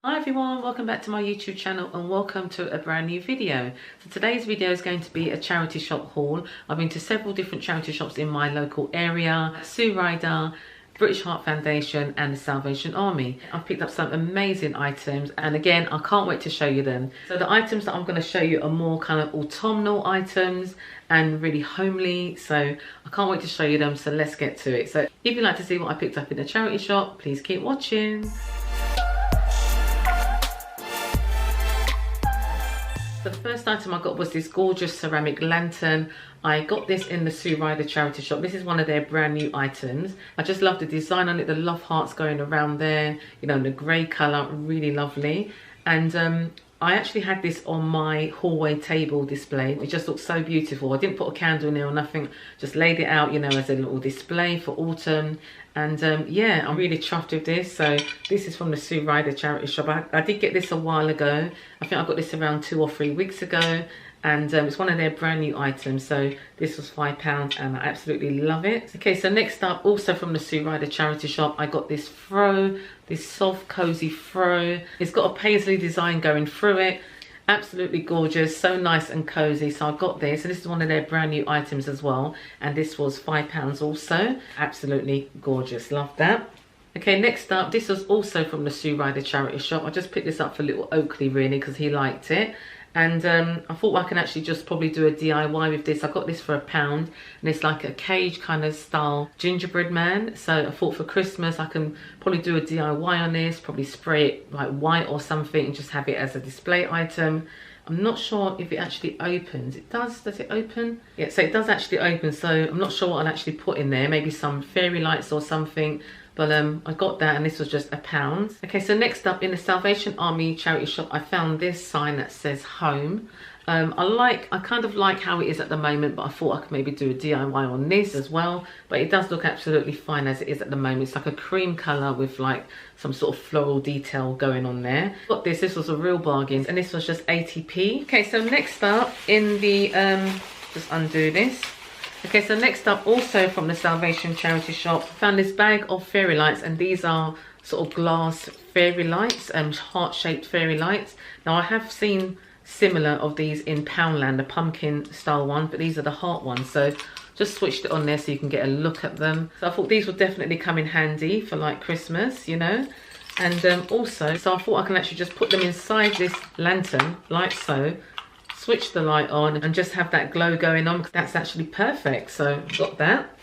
Hi everyone, welcome back to my YouTube channel and welcome to a brand new video. So today's video is going to be a charity shop haul. I've been to several different charity shops in my local area, Sue Ryder, British Heart Foundation and the Salvation Army. I've picked up some amazing items and again I can't wait to show you them. So the items that I'm going to show you are more kind of autumnal items and really homely, so I can't wait to show you them, so let's get to it. So if you'd like to see what I picked up in the charity shop, please keep watching. So the first item I got was this gorgeous ceramic lantern. I got this in the Sue Ryder charity shop. This is one of their brand new items. I just love the design on it, the love hearts going around there, you know, the grey colour, really lovely. And I actually had this on my hallway table display. It just looks so beautiful. I didn't put a candle in there or nothing, just laid it out, you know, as a little display for autumn. And yeah, I'm really chuffed with this. So this is from the Sue Ryder charity shop. I did get this a while ago. I think I got this around 2 or 3 weeks ago. And it's one of their brand new items. So this was £5 and I absolutely love it. Okay, so next up, also from the Sue Ryder charity shop, I got this throw, this soft cozy throw. It's got a paisley design going through it. Absolutely gorgeous, so nice and cozy. So I got this, and this is one of their brand new items as well, and this was £5 also. Absolutely gorgeous, love that. Okay, next up, this was also from the Sue Ryder charity shop. I just picked this up for little Oakley really because he liked it. And I thought I can actually just probably do a DIY with this. I got this for £1 and it's like a cage kind of style gingerbread man. So I thought for Christmas I can probably do a DIY on this, probably spray it like white or something and just have it as a display item. I'm not sure if it actually opens. It does it open? Yeah, so it does actually open. So I'm not sure what I'll actually put in there. Maybe some fairy lights or something. But I got that and this was just £1. Okay, so next up in the Salvation Army charity shop, I found this sign that says home. I kind of like how it is at the moment, but I thought I could maybe do a DIY on this as well. But it does look absolutely fine as it is at the moment. It's like a cream colour with like some sort of floral detail going on there. Got this was a real bargain and this was just 80p. Okay, so next up in the, just undo this. Okay, so next up, also from the Salvation charity shop, found this bag of fairy lights, and these are sort of glass fairy lights, heart-shaped fairy lights. Now, I have seen similar of these in Poundland, the pumpkin style one, but these are the heart ones. So just switched it on there so you can get a look at them. So I thought these would definitely come in handy for like Christmas, you know. And also, so I thought I can actually just put them inside this lantern like so. Switch the light on and just have that glow going on, because that's actually perfect. So got that.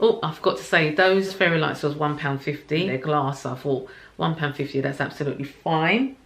Oh, I forgot to say those fairy lights was £1.50. They're glass, so I thought £1.50, that's absolutely fine.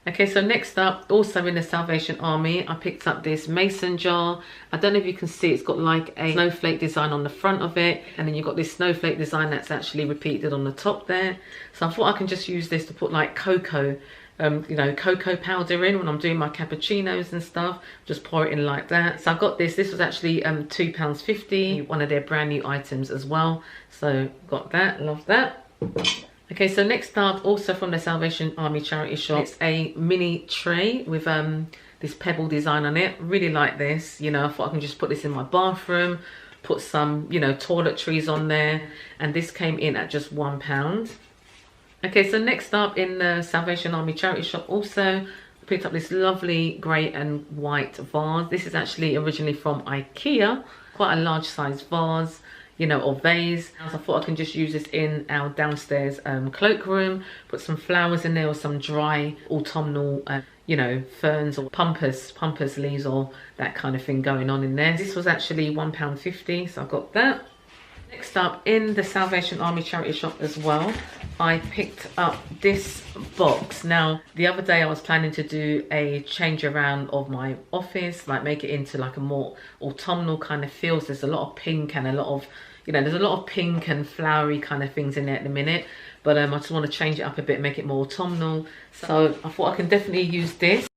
Okay, so next up, also in the Salvation Army, I picked up this mason jar. I don't know if you can see, it's got like a snowflake design on the front of it, and then you've got this snowflake design that's actually repeated on the top there. So I thought I can just use this to put like cocoa, you know, cocoa powder in when I'm doing my cappuccinos and stuff. Just pour it in like that. So I got this. This was actually £2.50, one of their brand new items as well. So got that, love that. Okay, so next up, also from the Salvation Army charity shop, it's a mini tray with this pebble design on it. Really like this. You know, I thought I can just put this in my bathroom, put some, you know, toiletries on there, and this came in at just £1. Okay, so next up in the Salvation Army charity shop, also I picked up this lovely grey and white vase. This is actually originally from IKEA, quite a large size vase, you know, or vase. So I thought I can just use this in our downstairs cloakroom, put some flowers in there or some dry autumnal, you know, ferns or pampas leaves or that kind of thing going on in there. This was actually £1.50, so I got that. Next up in the Salvation Army charity shop as well, I picked up this box. Now, the other day I was planning to do a change around of my office, like make it into like a more autumnal kind of feel. So there's a lot of pink and a lot of, you know, there's a lot of pink and flowery kind of things in there at the minute. But I just want to change it up a bit, make it more autumnal. So I thought I can definitely use this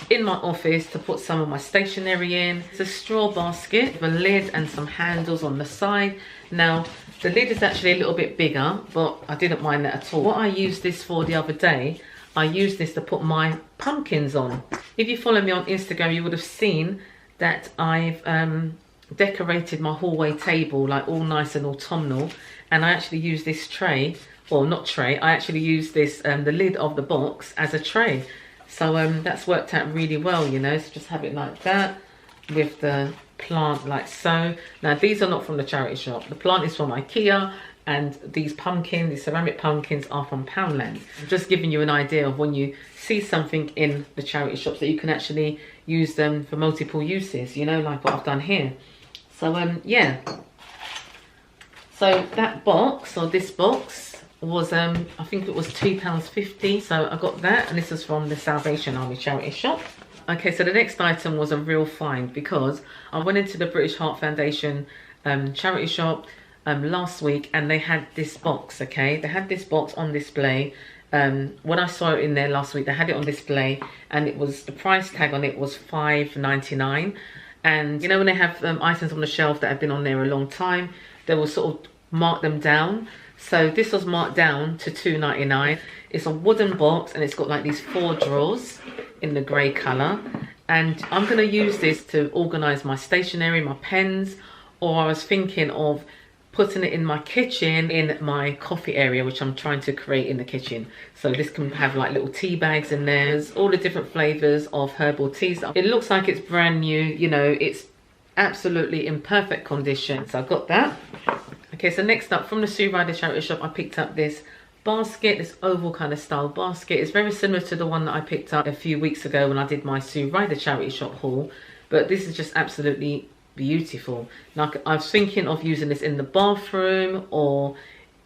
in my office to put some of my stationery in. It's a straw basket with a lid and some handles on the side. Now, the lid is actually a little bit bigger, but I didn't mind that at all. What I used this for the other day, I used this to put my pumpkins on. If you follow me on Instagram, you would have seen that I've decorated my hallway table like all nice and autumnal, and I actually used this tray or not tray, I actually use this, the lid of the box as a tray. So that's worked out really well, you know. So just have it like that with the plant like so. Now these are not from the charity shop. The plant is from IKEA, and these pumpkins, these ceramic pumpkins, are from Poundland. I'm just giving you an idea of when you see something in the charity shops that you can actually use them for multiple uses, you know, like what I've done here. So yeah. So that box, or this box, was I think it was £2.50. So I got that, and this is from the Salvation Army charity shop. Okay, so the next item was a real find, because I went into the British Heart Foundation charity shop last week, and they had this box. Okay, they had this box on display. When I saw it in there last week, they had it on display, and it was, the price tag on it was £5.99. And you know, when they have items on the shelf that have been on there a long time, they will sort of mark them down. So this was marked down to £2.99. It's a wooden box, and it's got like these 4 drawers in the grey colour. And I'm going to use this to organise my stationery, my pens, or I was thinking of putting it in my kitchen, in my coffee area, which I'm trying to create in the kitchen. So this can have like little tea bags in there. There's all the different flavours of herbal teas. It looks like it's brand new, you know, it's absolutely in perfect condition. So I got that. Okay, so next up, from the Sue Ryder charity shop, I picked up this basket, this oval kind of style basket. It's very similar to the one that I picked up a few weeks ago when I did my Sue Ryder charity shop haul, but this is just absolutely beautiful. Now I was thinking of using this in the bathroom, or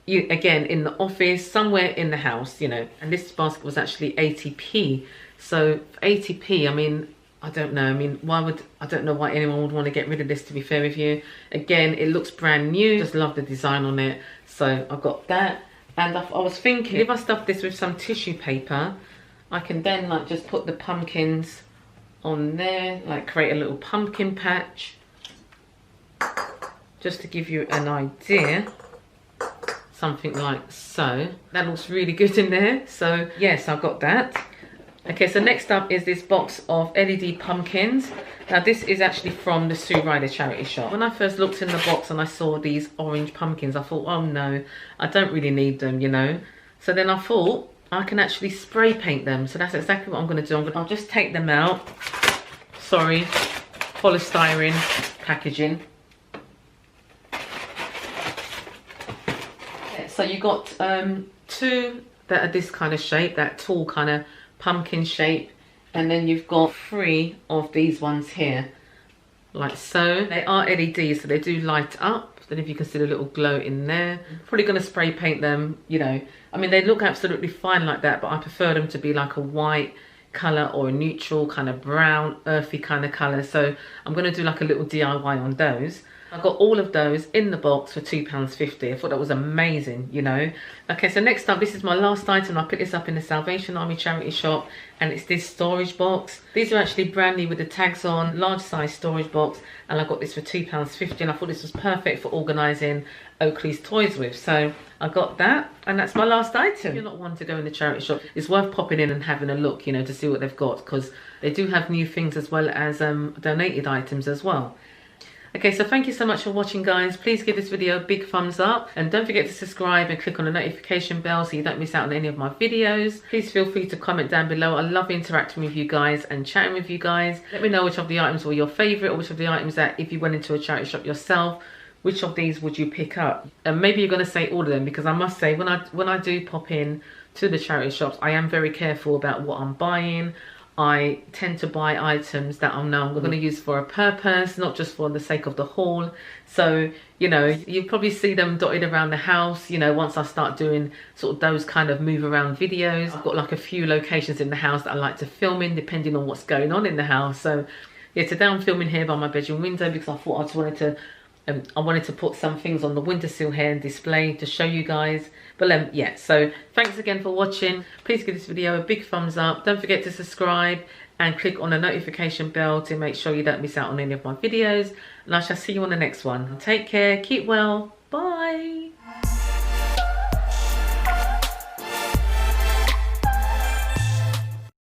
again in the office, somewhere in the house, you know. And this basket was actually 80p. So 80p, I mean, I don't know. I mean, I don't know why anyone would want to get rid of this, to be fair with you. Again, it looks brand new. Just love the design on it. So I got that. And I was thinking, if I stuff this with some tissue paper, I can then like just put the pumpkins on there, like create a little pumpkin patch. Just to give you an idea. Something like so. That looks really good in there. So yes, I got that. Okay, so next up is this box of LED pumpkins. Now this is actually from the Sue Ryder charity shop. When I first looked in the box and I saw these orange pumpkins, I thought, oh no, I don't really need them, you know. So then I thought I can actually spray paint them. So that's exactly what I'm going to do. I'll just take them out. Sorry, polystyrene packaging. So you got 2 that are this kind of shape, that tall kind of pumpkin shape, and then you've got 3 of these ones here, like so. They are LEDs, so they do light up. Then if you can see the little glow in there, probably going to spray paint them, you know. I mean, they look absolutely fine like that, but I prefer them to be like a white color or a neutral kind of brown, earthy kind of color. So I'm going to do like a little DIY on those. I got all of those in the box for £2.50. I thought that was amazing, you know. Okay, so next up, this is my last item. I picked this up in the Salvation Army charity shop, and it's this storage box. These are actually brand new with the tags on, large size storage box, and I got this for £2.50, and I thought this was perfect for organising Oakley's toys with. So I got that, and that's my last item. If you're not one to go in the charity shop, it's worth popping in and having a look, you know, to see what they've got, because they do have new things as well as donated items as well. Okay, so thank you so much for watching, guys. Please give this video a big thumbs up, and don't forget to subscribe and click on the notification bell so you don't miss out on any of my videos. Please feel free to comment down below. I love interacting with you guys and chatting with you guys. Let me know which of the items were your favorite, or which of the items that, if you went into a charity shop yourself, which of these would you pick up? And maybe you're going to say all of them, because I must say, when I do pop in to the charity shops, I am very careful about what I'm buying. I tend to buy items that I know I'm going to use for a purpose, not just for the sake of the haul. So, you know, you probably see them dotted around the house, you know, once I start doing sort of those kind of move around videos. I've got like a few locations in the house that I like to film in, depending on what's going on in the house. So yeah, today I'm filming here by my bedroom window, because I thought I just wanted to put some things on the windowsill here and display to show you guys. But yeah, so thanks again for watching. Please give this video a big thumbs up. Don't forget to subscribe and click on the notification bell to make sure you don't miss out on any of my videos. And I shall see you on the next one. Take care, keep well.